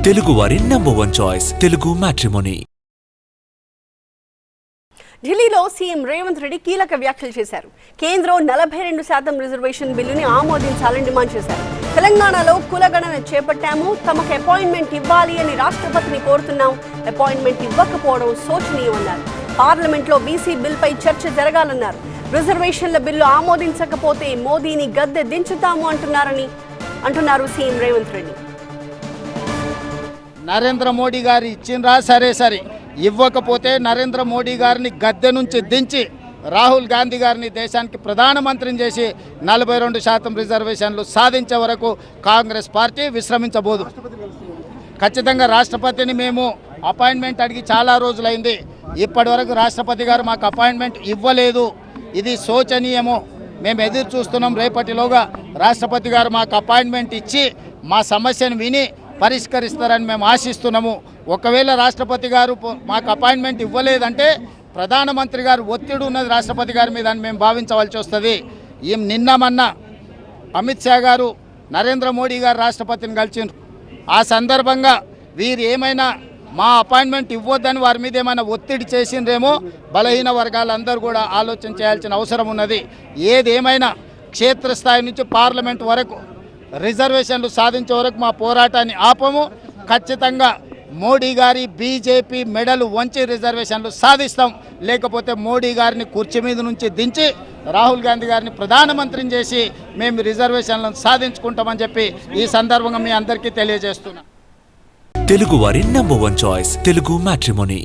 తెలుగువారి #1 choice Telugu matrimony. ఢిల్లీలో CM Revanth Reddy కీలక వ్యాఖ్యలు చేశారు. కేంద్రం 42% రిజర్వేషన్ బిల్లుని ఆమోదించాలని డిమాండ్ చేశారు. తెలంగాణలో కులగణన చేపట్టాము, తమకు అపాయింట్మెంట్ ఇవ్వాలి అని రాష్ట్రపతిని కోరుతున్నాం, అపాయింట్మెంట్ ఇవ్వకపోవడం శోచనీయమన్నారు. పార్లమెంట్లో బీసీ బిల్పై చర్చ జరగాలన్నారు. రిజర్వేషన్ల బిల్లు ఆమోదించకపోతే మోదీని గద్దె దించుతాము అంటున్నారు సీఎం రేవంత్ రెడ్డి. నరేంద్ర మోడీ గారు ఇచ్చిండ్రా సరే ఇవ్వకపోతే నరేంద్ర మోడీ గారిని గద్దె నుంచి దించి రాహుల్ గాంధీ గారిని దేశానికి ప్రధానమంత్రిని చేసి 42% రిజర్వేషన్లు సాధించే వరకు కాంగ్రెస్ పార్టీ విశ్రమించబోదు. ఖచ్చితంగా రాష్ట్రపతిని మేము అపాయింట్మెంట్ అడిగి చాలా రోజులైంది. ఇప్పటి వరకు రాష్ట్రపతి గారు మాకు అపాయింట్మెంట్ ఇవ్వలేదు. ఇది శోచనీయము. మేము ఎదురు చూస్తున్నాం. రేపటిలోగా రాష్ట్రపతి గారు మాకు అపాయింట్మెంట్ ఇచ్చి మా సమస్యను విని పరిష్కరిస్తారని మేము ఆశిస్తున్నాము. ఒకవేళ రాష్ట్రపతి గారు మాకు అపాయింట్మెంట్ ఇవ్వలేదంటే ప్రధానమంత్రి గారు ఒత్తిడి ఉన్నది రాష్ట్రపతి గారి మీద అని మేము భావించవలసి వస్తుంది. నిన్న అమిత్ షా గారు నరేంద్ర మోడీ గారు రాష్ట్రపతిని కలిసిండ్రు. ఆ సందర్భంగా వీరు ఏమైనా మా అపాయింట్మెంట్ ఇవ్వద్దని వారి మీద ఏమైనా ఒత్తిడి చేసిండ్రేమో బలహీన వర్గాలందరూ కూడా ఆలోచన చేయాల్సిన అవసరం ఉన్నది. ఏదేమైనా క్షేత్రస్థాయి నుంచి పార్లమెంట్ వరకు రిజర్వేషన్లు సాధించే వరకు మా పోరాటాన్ని ఆపము. ఖచ్చితంగా మోడీ గారి బీజేపీ మెడలు వంచి రిజర్వేషన్లు సాధిస్తాం. లేకపోతే మోడీ గారిని కుర్చీ మీద నుంచి దించి రాహుల్ గాంధీ గారిని ప్రధానమంత్రిని చేసి మేము రిజర్వేషన్లను సాధించుకుంటామని చెప్పి ఈ సందర్భంగా మీ అందరికీ తెలియజేస్తున్నాం. తెలుగువారి #1 చాయిస్ తెలుగు మ్యాట్రిమోనీ.